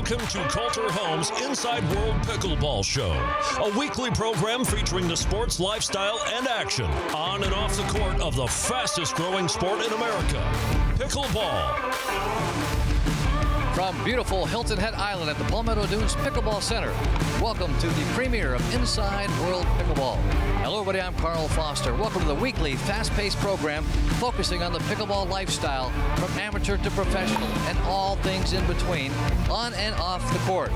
Welcome to Coulter Home's Inside World Pickleball Show, a weekly program featuring the sports, lifestyle, and action on and off the court of the fastest growing sport in America, pickleball. From beautiful Hilton Head Island at the Palmetto Dunes Pickleball Center, welcome to the premiere of Inside World Pickleball. Hello everybody, I'm Carl Foster. Welcome to the weekly fast-paced program focusing on the pickleball lifestyle from amateur to professional and all things in between, on and off the court.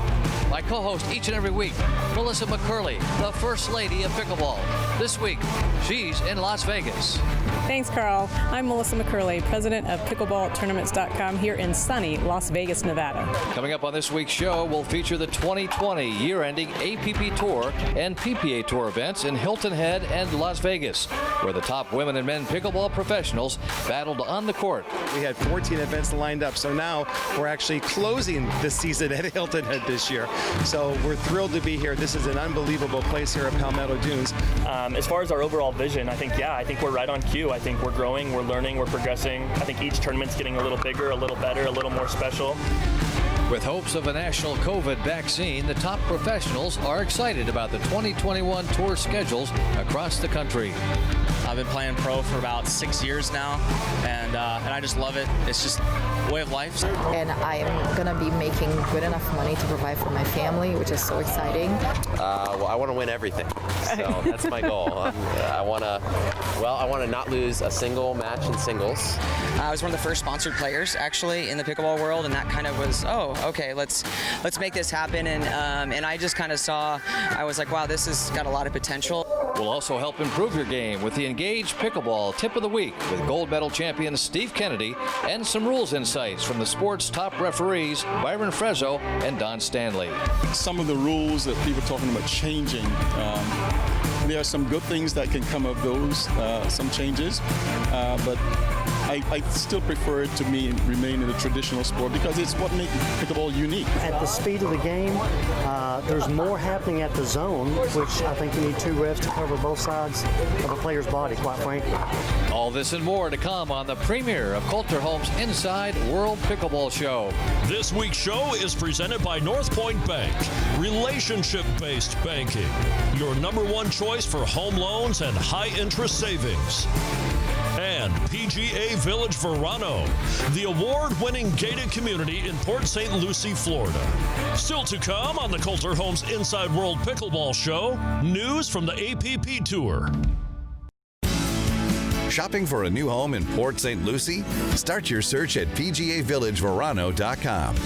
My co-host each and every week, Melissa McCurley, the First Lady of Pickleball. This week, she's in Las Vegas. Thanks, Carl. I'm Melissa McCurley, president of pickleballtournaments.com here in sunny Las Vegas, Nevada. Coming up on this week's show, we'll feature the 2020 year-ending APP Tour and PPA Tour events in Hilton Head and Las Vegas, where the top women and men pickleball professionals battled on the court. We had 14 events lined up, so now we're actually closing the season at Hilton Head this year. So we're thrilled to be here. This is an unbelievable place here at Palmetto Dunes. As far as our overall vision, I think we're right on cue. I think we're growing, we're learning, we're progressing. I think each tournament's getting a little bigger, a little better, a little more special. With hopes of a national COVID vaccine, the top professionals are excited about the 2021 tour schedules across the country. I've been playing pro for about 6 years now, and I just love it. It's just a way of life. And I'm going to be making good enough money to provide for my family, which is so exciting. Well, I want to win everything, so that's my goal. I want to not lose a single match in singles. I was one of the first sponsored players, actually, in the pickleball world, and that kind of was, okay, let's make this happen. And I just kind of saw, I was like, wow, this has got a lot of potential. We'll also help improve your game with the Engage Pickleball Tip of the Week with gold medal champion Steve Kennedy and some rules insights from the sport's top referees Byron Frezzo and Don Stanley. Some of the rules that people are talking about changing, there are some good things that can come of those, some changes, but I still prefer it to remain in a traditional sport because it's what makes pickleball unique. At the speed of the game, there's more happening at the zone, which I think you need two refs to cover both sides of a player's body, quite frankly. All this and more to come on the premiere of Coulter Home's Inside World Pickleball Show. This week's show is presented by North Point Bank, relationship-based banking, your number one choice for home loans and high-interest savings. And PGA Village Verano, the award-winning gated community in Port St. Lucie, Florida. Still to come on the Coulter Homes Inside World Pickleball Show, news from the APP Tour. Shopping for a new home in Port St. Lucie? Start your search at pgavillageverano.com.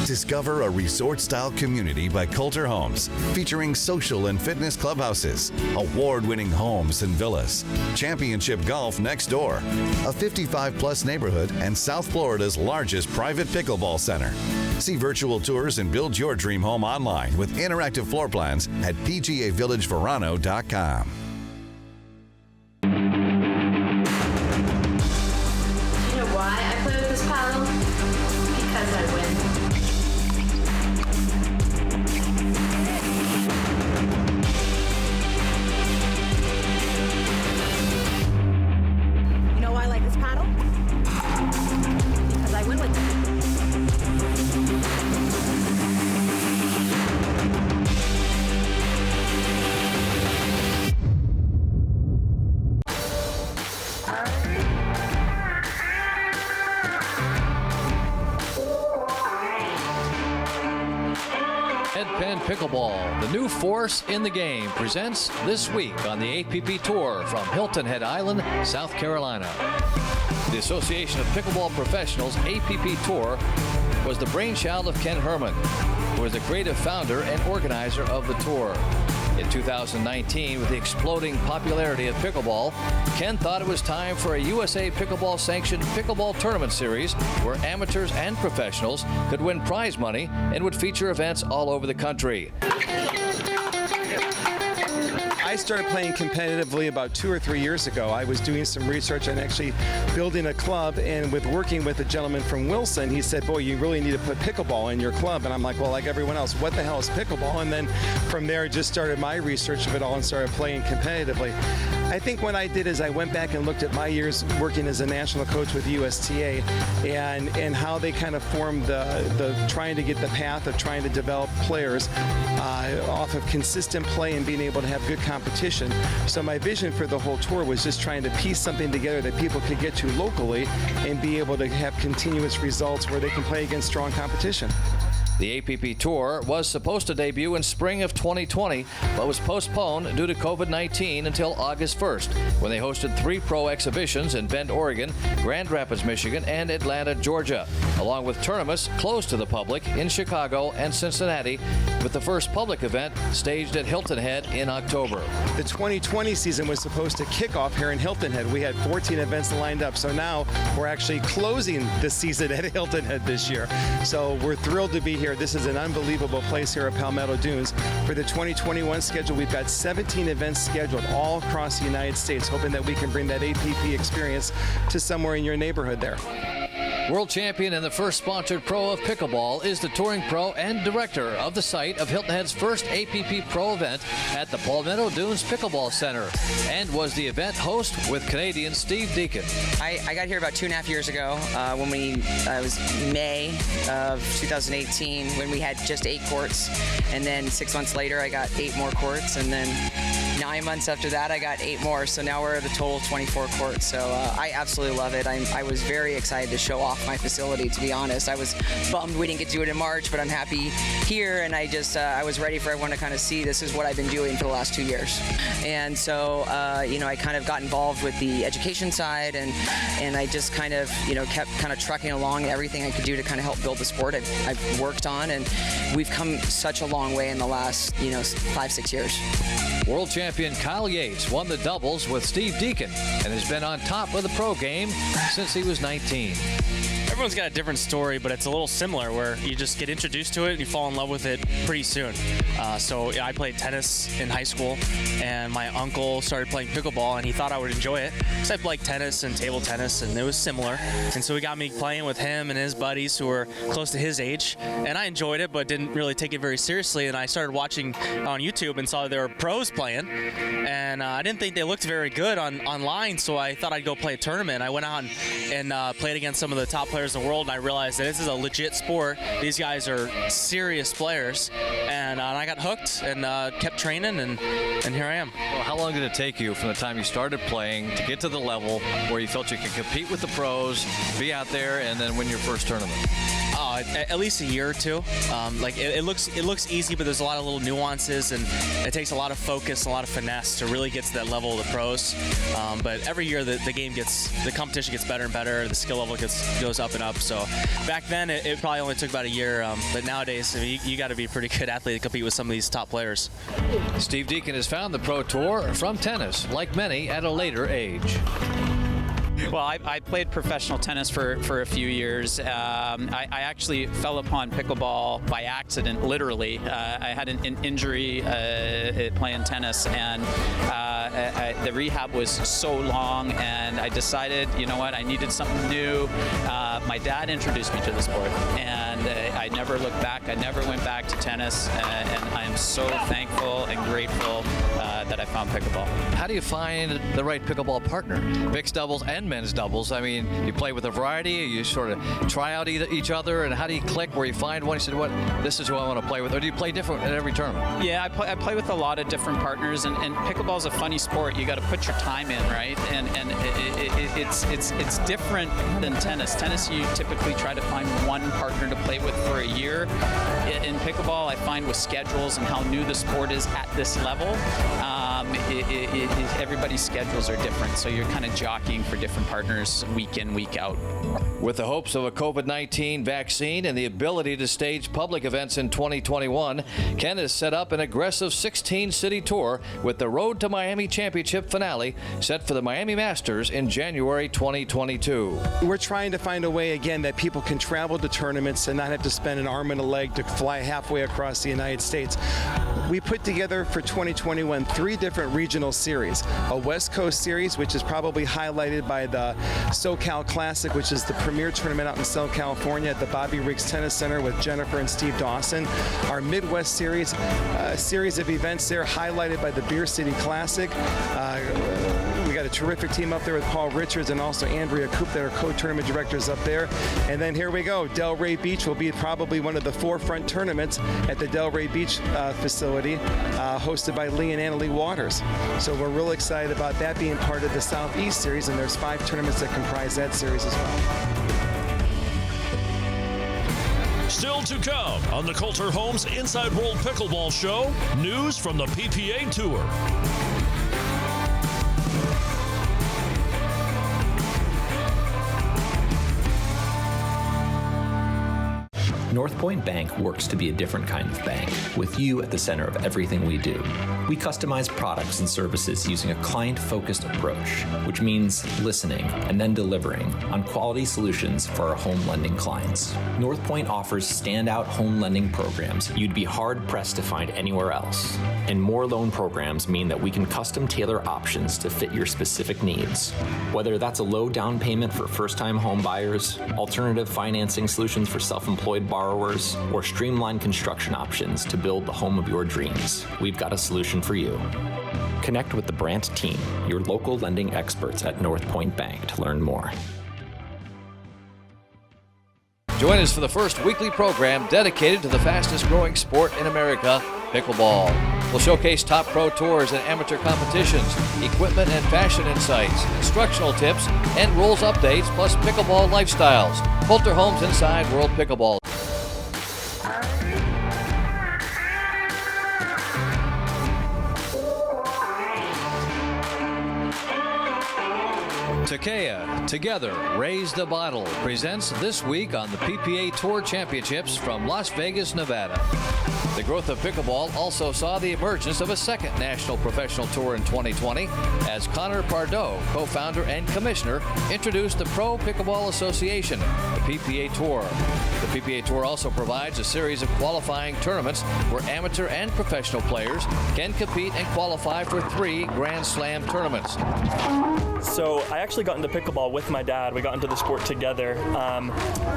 Discover a resort-style community by Coulter Homes, featuring social and fitness clubhouses, award-winning homes and villas, championship golf next door, a 55-plus neighborhood, and South Florida's largest private pickleball center. See virtual tours and build your dream home online with interactive floor plans at pgavillageverano.com. Pickleball, the new force in the game, presents this week on the APP Tour from Hilton Head Island, South Carolina. The Association of Pickleball Professionals APP Tour was the brainchild of Ken Herman, who was the creative founder and organizer of the tour. In 2019, with the exploding popularity of pickleball, Ken thought it was time for a USA Pickleball sanctioned pickleball tournament series where amateurs and professionals could win prize money and would feature events all over the country. I started playing competitively about 2 or 3 years ago. I was doing some research on actually building a club, and with working with a gentleman from Wilson, he said, boy, you really need to put pickleball in your club. And I'm like, well, like everyone else, what the hell is pickleball? And then from there, just started my research of it all and started playing competitively. I think what I did is I went back and looked at my years working as a national coach with USTA and how they kind of formed the trying to get the path of trying to develop players off of consistent play and being able to have good competition. So my vision for the whole tour was just trying to piece something together that people could get to locally and be able to have continuous results where they can play against strong competition. The APP Tour was supposed to debut in spring of 2020, but was postponed due to COVID-19 until August 1st, when they hosted 3 pro exhibitions in Bend, Oregon, Grand Rapids, Michigan, and Atlanta, Georgia, along with tournaments closed to the public in Chicago and Cincinnati, with the first public event staged at Hilton Head in October. The 2020 season was supposed to kick off here in Hilton Head. We had 14 events lined up, so now we're actually closing the season at Hilton Head this year. So we're thrilled to be here. This is an unbelievable place here at Palmetto Dunes. For the 2021 schedule, we've got 17 events scheduled all across the United States, hoping that we can bring that APP experience to somewhere in your neighborhood there. World champion and the first sponsored pro of pickleball is the touring pro and director of the site of Hilton Head's first APP pro event at the Palmetto Dunes Pickleball Center, and was the event host with Canadian Steve Deacon. I got here about 2.5 years ago when it was May of 2018 when we had just 8 courts, and then 6 months later I got 8 more courts, and then 9 months after that I got 8 more, so now we're at a total of 24 courts. So I absolutely love it. I was very excited to show off my facility, to be honest. I was bummed we didn't get to do it in March, but I'm happy here, and I just I was ready for everyone to kind of see this is what I've been doing for the last 2 years. And so I kind of got involved with the education side, and I just kind of kept kind of trucking along everything I could do to kind of help build the sport I've worked on, and we've come such a long way in the last 5-6 years. World champion Kyle Yates won the doubles with Steve Deacon and has been on top of the pro game since he was 19. Everyone's got a different story, but it's a little similar where you just get introduced to it and you fall in love with it pretty soon. So I played tennis in high school, and my uncle started playing pickleball, and he thought I would enjoy it because I liked tennis and table tennis, and it was similar. And so he got me playing with him and his buddies who were close to his age, and I enjoyed it but didn't really take it very seriously. And I started watching on YouTube and saw there were pros playing, and I didn't think they looked very good online, so I thought I'd go play a tournament. I went on and played against some of the top players in the world, and I realized that this is a legit sport. These guys are serious players, and I got hooked and kept training, and here I am. Well, how long did it take you from the time you started playing to get to the level where you felt you could compete with the pros, be out there, and then win your first tournament? At least a year or two. It looks easy, but there's a lot of little nuances, and it takes a lot of focus, and a lot of finesse to really get to that level of the pros. But every year the competition gets better and better, the skill level goes up and up. So back then it probably only took about a year, but nowadays you got to be a pretty good athlete to compete with some of these top players. Steve Deacon has found the pro tour from tennis, like many at a later age. Well, I played professional tennis for a few years. I actually fell upon pickleball by accident, literally. I had an injury playing tennis, and the rehab was so long, and I decided, you know what, I needed something new. My dad introduced me to the sport, and I never looked back. I never went back to tennis, and I'm so thankful and grateful that I found pickleball. How do you find the right pickleball partner? Mixed doubles and men's doubles. I mean, you play with a variety, you sort of try out each other, and how do you click where you find one? You said, what, this is who I want to play with, or do you play different at every tournament? Yeah, I play with a lot of different partners, and pickleball's a funny sport. You got to put your time in, right? And it's different than tennis. Tennis, you typically try to find one partner to play with for a year. In pickleball, I find with schedules and how new the sport is at this level, everybody's schedules are different, so you're kind of jockeying for different partners week in, week out. With the hopes of a COVID-19 vaccine and the ability to stage public events in 2021, Ken has set up an aggressive 16-city tour with the Road to Miami Championship finale set for the Miami Masters in January 2022. We're trying to find a way, again, that people can travel to tournaments and not have to spend an arm and a leg to fly halfway across the United States. We put together for 2021 3 different regional series. A West Coast series, which is probably highlighted by the SoCal Classic, which is the premier tournament out in Southern California at the Bobby Riggs Tennis Center with Jennifer and Steve Dawson. Our Midwest series, a series of events there highlighted by the Beer City Classic. got a terrific team up there with Paul Richards and also Andrea Coop that are co-tournament directors up there. And then here we go. Delray Beach will be probably one of the forefront tournaments at the Delray Beach facility, hosted by Lee and Annalie Waters. So we're real excited about that being part of the Southeast Series, and there's 5 tournaments that comprise that series as well. Still to come on the Coulter Homes Inside World Pickleball Show, news from the PPA Tour. North Point Bank works to be a different kind of bank, with you at the center of everything we do. We customize products and services using a client-focused approach, which means listening and then delivering on quality solutions for our home lending clients. North Point offers standout home lending programs you'd be hard-pressed to find anywhere else. And more loan programs mean that we can custom tailor options to fit your specific needs. Whether that's a low down payment for first-time home buyers, alternative financing solutions for self-employed borrowers, or streamlined construction options to build the home of your dreams, we've got a solution for you. Connect with the Brandt team, your local lending experts at North Point Bank, to learn more. Join us for the first weekly program dedicated to the fastest growing sport in America, pickleball. We'll showcase top pro tours and amateur competitions, equipment and fashion insights, instructional tips, and rules updates, plus pickleball lifestyles. Coulter Homes Inside World Pickleball. Takea, Together, Raise the Bottle, presents This Week on the PPA Tour Championships from Las Vegas, Nevada. The growth of pickleball also saw the emergence of a second national professional tour in 2020 as Connor Pardo, co-founder and commissioner, introduced the Pro Pickleball Association, the PPA Tour. The PPA Tour also provides a series of qualifying tournaments where amateur and professional players can compete and qualify for 3 Grand Slam tournaments. So I actually got into pickleball with my dad. We got into the sport together.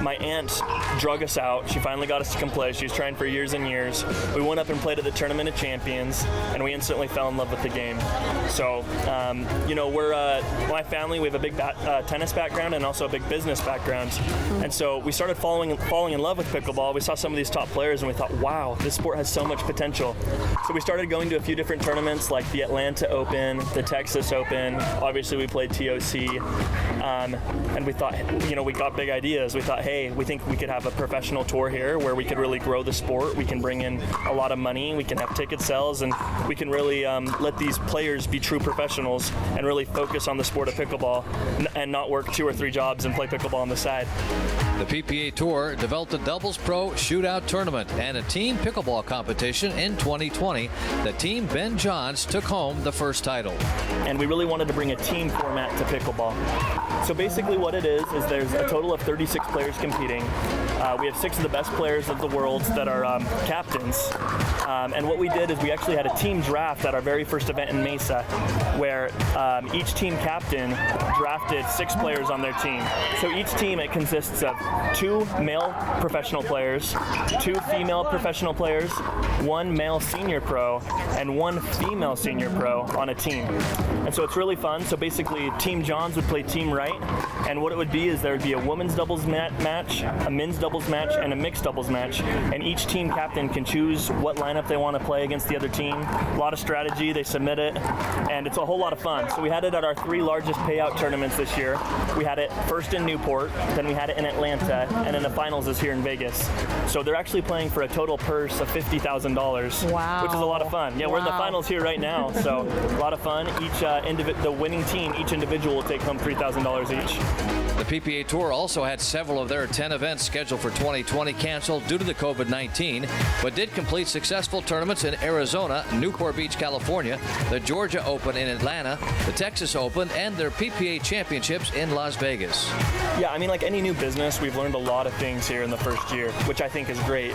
My aunt drug us out. She finally got us to come play. She was trying for years and years. We went up and played at the Tournament of Champions, and we instantly fell in love with the game. So, we're my family. We have a big tennis background and also a big business background, and so we started falling in love with pickleball. We saw some of these top players, and we thought, wow, this sport has so much potential. So we started going to a few different tournaments, like the Atlanta Open, the Texas Open. Obviously, we played TOC, and we thought, we got big ideas. We thought, hey, we think we could have a professional tour here where we could really grow the sport. We can bring in a lot of money. We can have ticket sales, and we can really let these players be true professionals and really focus on the sport of pickleball and not work 2 or 3 jobs and play pickleball on the side. The PPA Tour developed a doubles pro shootout tournament and a team pickleball competition in 2020. The team Ben Johns took home the first title. And we really wanted to bring a team format to pickleball. So basically what it is there's a total of 36 players competing. We have 6 of the best players of the world that are captains. And what we did is we actually had a team draft at our very first event in Mesa, where each team captain drafted 6 players on their team. So each team, it consists of 2 male professional players, 2 female professional players, 1 male senior pro, and 1 female senior pro on a team. And so it's really fun. So basically, Team Johns would play Team Right, and what it would be is there would be a women's doubles match, a men's doubles match, and a mixed doubles match, and each team captain can choose what lineup they want to play against the other team. A lot of strategy, they submit it, and it's a whole lot of fun. So we had it at our 3 largest payout tournaments this year. We had it first in Newport, then we had it in Atlanta, and then the finals is here in Vegas. So they're actually playing for a total purse of $50,000, wow, which is a lot of fun. Yeah, we're in the finals here right now, so a lot of fun. Each the winning team, each individual will take home $3,000 each. The PPA Tour also had several of their 10 events scheduled for 2020 canceled due to the COVID-19, but did complete successful tournaments in Arizona, Newport Beach, California, the Georgia Open in Atlanta, the Texas Open, and their PPA Championships in Las Vegas. Yeah, I mean, like any new business, we've learned a lot of things here in the first year, which I think is great.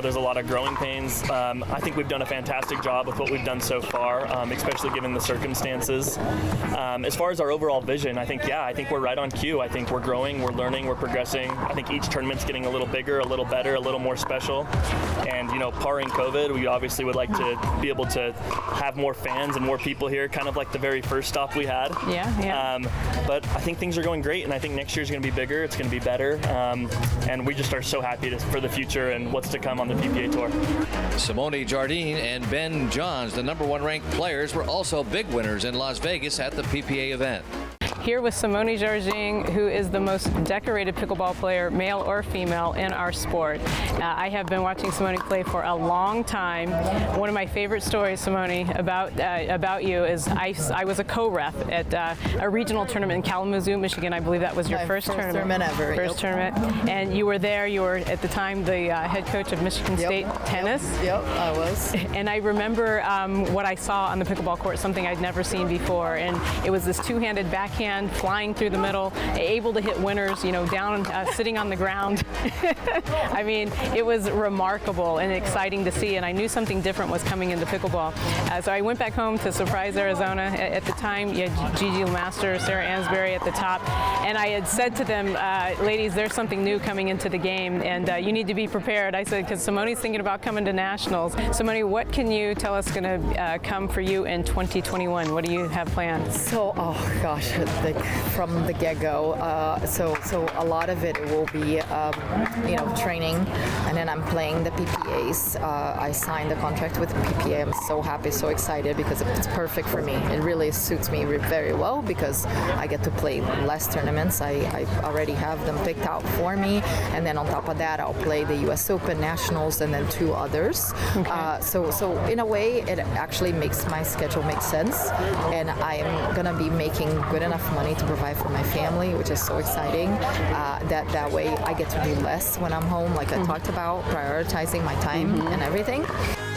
There's a lot of growing pains. I think we've done a fantastic job with what we've done so far, especially given the circumstances. As far as our overall vision, I think we're right on cue. you. I think we're growing, we're learning, we're progressing. I think each tournament's getting a little bigger, a little better, a little more special. And, barring COVID, we obviously would like to be able to have more fans and more people here, kind of like the very first stop we had. Yeah. But I think things are going great, and I think next year's going to be bigger, it's going to be better. And we just are so happy for the future and what's to come on the PPA Tour. Simone, Jardine, and Ben Johns, the number 1 ranked players, were also big winners in Las Vegas at the PPA event. Here with Simone Jardine, who is the most decorated pickleball player, male or female, in our sport. I have been watching Simone play for a long time. One of my favorite stories, Simone, about you is I was a co-ref at a regional tournament in Kalamazoo, Michigan. I believe that was your first tournament ever. First tournament. And you were there. You were at the time the head coach of Michigan State tennis. Yep, I was. And I remember what I saw on the pickleball court, something I'd never seen before. And it was this two-handed backhand flying through the middle, able to hit winners, down, sitting on the ground. I mean, it was remarkable and exciting to see, and I knew something different was coming into pickleball. So I went back home to Surprise, Arizona. At the time, you had Gigi LeMaster, Sarah Ansbury at the top, and I had said to them, ladies, there's something new coming into the game, and you need to be prepared. I said, because Simone's thinking about coming to nationals. Simone, what can you tell us going to come for you in 2021? What do you have planned? So, from the get-go, so a lot of it will be, training, and then I'm playing the PPAs. I signed the contract with the PPA. I'm so happy, so excited because it's perfect for me. It really suits me very well because I get to play less tournaments. I already have them picked out for me, and then on top of that, I'll play the U.S. Open, Nationals, and then 2 others. Okay. So in a way, it actually makes my schedule make sense, and I'm gonna be making good enough money to provide for my family, which is so exciting. That way I get to do less when I'm home, like I talked about, prioritizing my time and everything.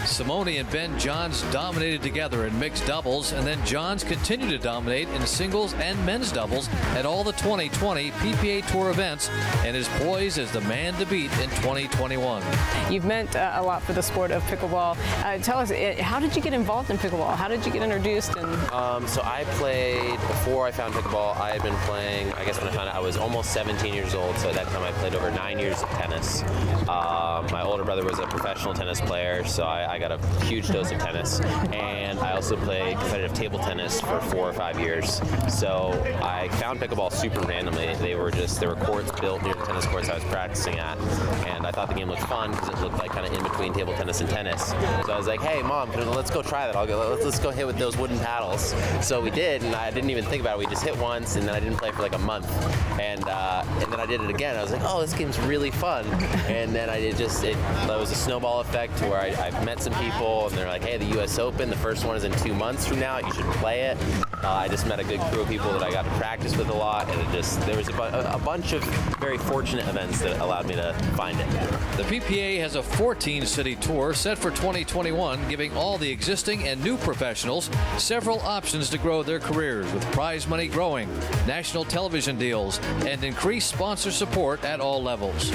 Simone and Ben Johns dominated together in mixed doubles, and then Johns continued to dominate in singles and men's doubles at all the 2020 PPA Tour events, and is poised as the man to beat in 2021. You've meant a lot for the sport of pickleball. Tell us, how did you get involved in pickleball? How did you get introduced? So I played, before I found pickleball, I had been playing, I guess when I found out, I was almost 17 years old, so at that time I played over 9 years of tennis. My older brother was a professional tennis player, so I got a huge dose of tennis, and I also played competitive table tennis for 4 or 5 years. So I found pickleball super randomly. There were courts built near the tennis courts I was practicing at, and I thought the game looked fun because it looked like kind of in between table tennis and tennis. So I was like, hey Mom, let's go try that. Let's go hit with those wooden paddles. So we did, and I didn't even think about it. We just hit once, and then I didn't play for like a month, and then I did it again. I was like, oh, this game's really fun. And then it was a snowball effect to where I met some people, and they're like, hey, the U.S. Open, the first one is in 2 months from now. You should play it. I just met a good crew of people that I got to practice with a lot, and there was a bunch of very fortunate events that allowed me to find it. The PPA has a 14-city tour set for 2021, giving all the existing and new professionals several options to grow their careers, with prize money growing, national television deals, and increased sponsor support at all levels.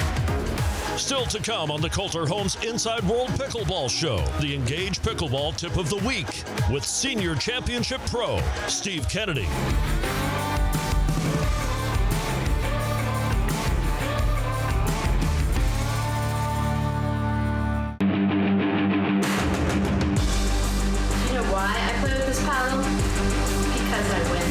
Still to come on the Coulter Homes Inside World Pickleball Show, the Engage Pickleball Tip of the Week with Senior Championship Pro Steve Kennedy. You know why I play with this paddle? Because I win.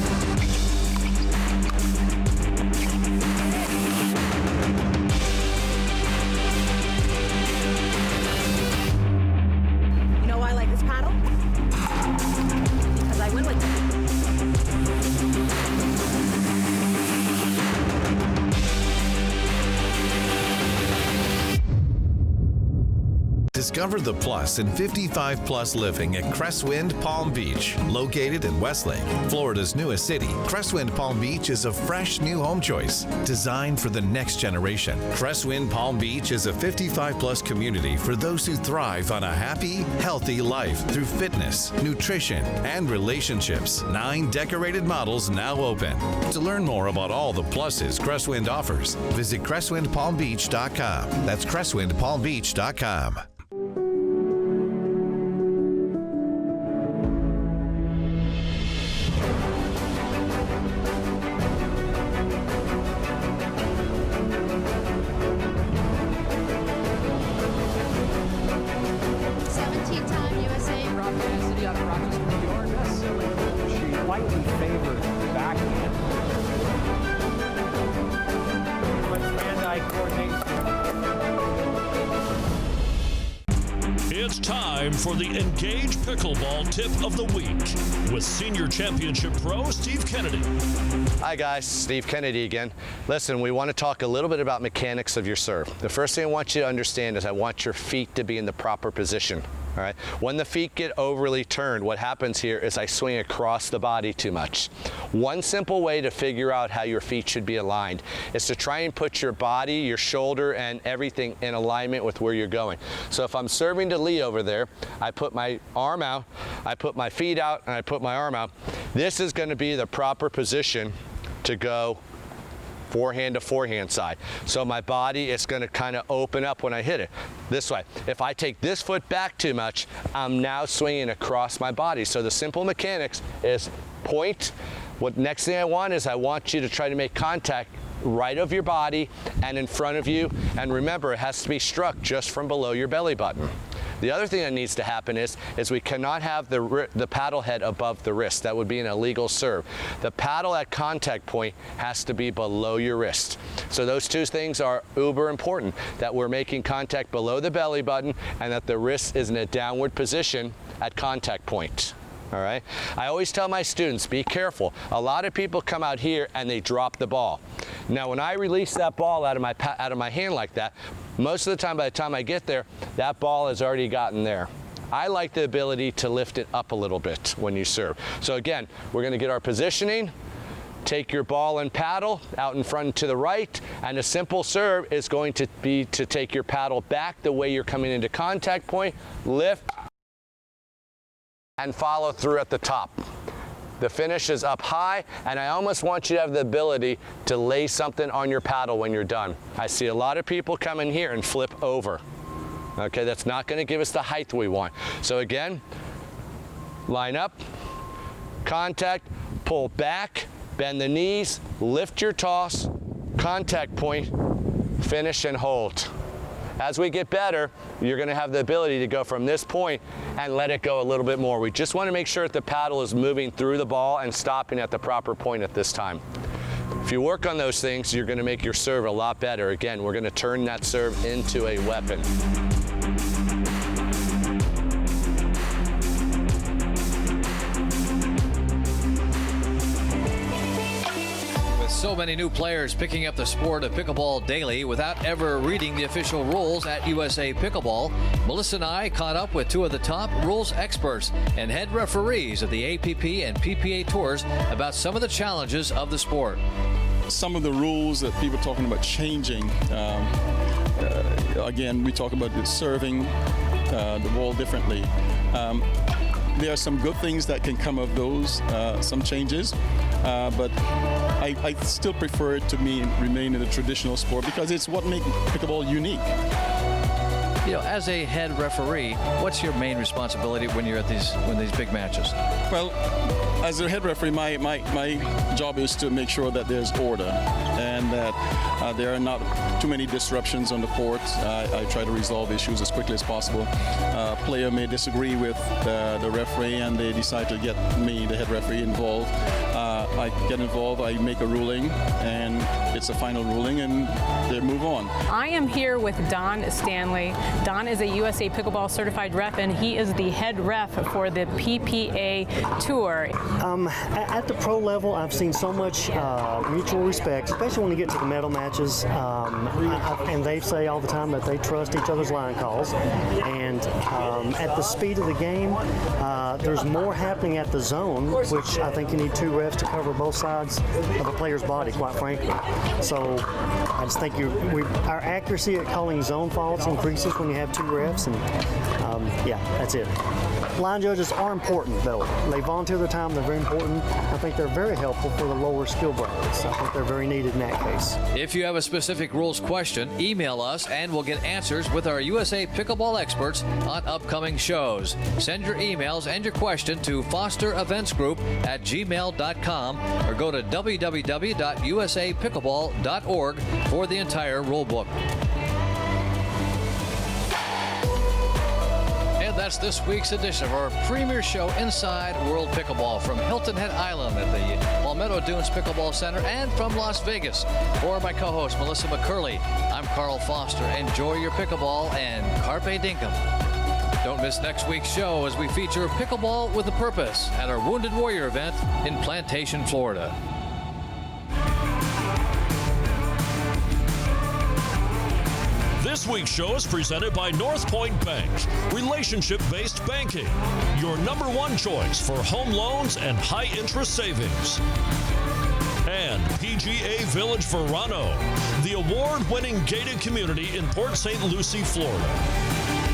Discover the plus in 55 plus living at Crestwind Palm Beach. Located in Westlake, Florida's newest city, Crestwind Palm Beach is a fresh new home choice designed for the next generation. Crestwind Palm Beach is a 55 plus community for those who thrive on a happy, healthy life through fitness, nutrition, and relationships. 9 decorated models now open. To learn more about all the pluses Crestwind offers, visit CrestwindPalmBeach.com. That's CrestwindPalmBeach.com. out of Rochester, New York. She slightly favored backhand. But hand-eye coordination. It's time for the Engage Pickleball Tip of the Week with Senior Championship Pro Steve Kennedy. Hi guys, Steve Kennedy again. Listen, we want to talk a little bit about mechanics of your serve. The first thing I want you to understand is I want your feet to be in the proper position. All right. When the feet get overly turned, what happens here is I swing across the body too much. One simple way to figure out how your feet should be aligned is to try and put your body, your shoulder, and everything in alignment with where you're going. So if I'm serving to Lee over there, I put my arm out, I put my feet out, and I put my arm out. This is going to be the proper position to go forehand to forehand side. So my body is going to kind of open up when I hit it this way. If I take this foot back too much, I'm now swinging across my body. So the simple mechanics is point. What next thing I want is I want you to try to make contact right of your body and in front of you. And remember, it has to be struck just from below your belly button. The other thing that needs to happen is we cannot have the paddle head above the wrist. That would be an illegal serve. The paddle at contact point has to be below your wrist. So those two things are uber important, that we're making contact below the belly button and that the wrist is in a downward position at contact point. All right. I always tell my students, be careful. A lot of people come out here and they drop the ball. Now, when I release that ball out of my hand like that, most of the time, by the time I get there, that ball has already gotten there. I like the ability to lift it up a little bit when you serve. So again, we're going to get our positioning. Take your ball and paddle out in front and to the right, and a simple serve is going to be to take your paddle back the way you're coming into contact point, lift, and follow through at the top. The finish is up high, and I almost want you to have the ability to lay something on your paddle when you're done. I see a lot of people come in here and flip over. Okay, that's not going to give us the height we want. So again, line up, contact, pull back, bend the knees, lift your toss, contact point, finish and hold. As we get better, you're going to have the ability to go from this point and let it go a little bit more. We just want to make sure that the paddle is moving through the ball and stopping at the proper point at this time. If you work on those things, you're going to make your serve a lot better. Again, we're going to turn that serve into a weapon. So many new players picking up the sport of pickleball daily without ever reading the official rules at USA Pickleball, Melissa and I caught up with two of the top rules experts and head referees of the APP and PPA tours about some of the challenges of the sport. Some of the rules that people are talking about changing, again, we talk about serving the ball differently. There are some good things that can come of those, some changes, but I still prefer it to remain in the traditional sport because it's what makes pickleball unique. You know, as a head referee, what's your main responsibility when you're at these big matches? Well, as a head referee, my job is to make sure that there's order and that there are not too many disruptions on the court. I try to resolve issues as quickly as possible. A player may disagree with the referee and they decide to get me, the head referee, involved. I get involved, I make a ruling, and it's a final ruling, and they move on. I am here with Don Stanley. Don is a USA Pickleball certified ref, and he is the head ref for the PPA Tour. At the pro level, I've seen so much mutual respect, especially when you get to the medal matches, and they say all the time that they trust each other's line calls. And at the speed of the game, there's more happening at the zone, which I think you need two refs to cover both sides of a player's body, quite frankly. So I just think our accuracy at calling zone faults increases when you have two refs, and yeah, that's it. Line judges are important, though. They volunteer their time. They're very important. I think they're very helpful for the lower skill brackets. I think they're very needed in that case. If you have a specific rules question, email us and we'll get answers with our USA Pickleball experts on upcoming shows. Send your emails and your question to fostereventsgroup@gmail.com or go to www.usapickleball.org for the entire rulebook. that's this week's edition of our premier show, Inside World Pickleball, from Hilton Head Island at the Palmetto Dunes Pickleball Center and from Las Vegas. For my co-host, Melissa McCurley, I'm Carl Foster. Enjoy your pickleball and carpe dinkum. Don't miss next week's show as we feature Pickleball with a Purpose at our Wounded Warrior event in Plantation, Florida. This week's show is presented by North Point Bank, relationship-based banking, your number one choice for home loans and high-interest savings. And PGA Village Verano, the award-winning gated community in Port St. Lucie, Florida.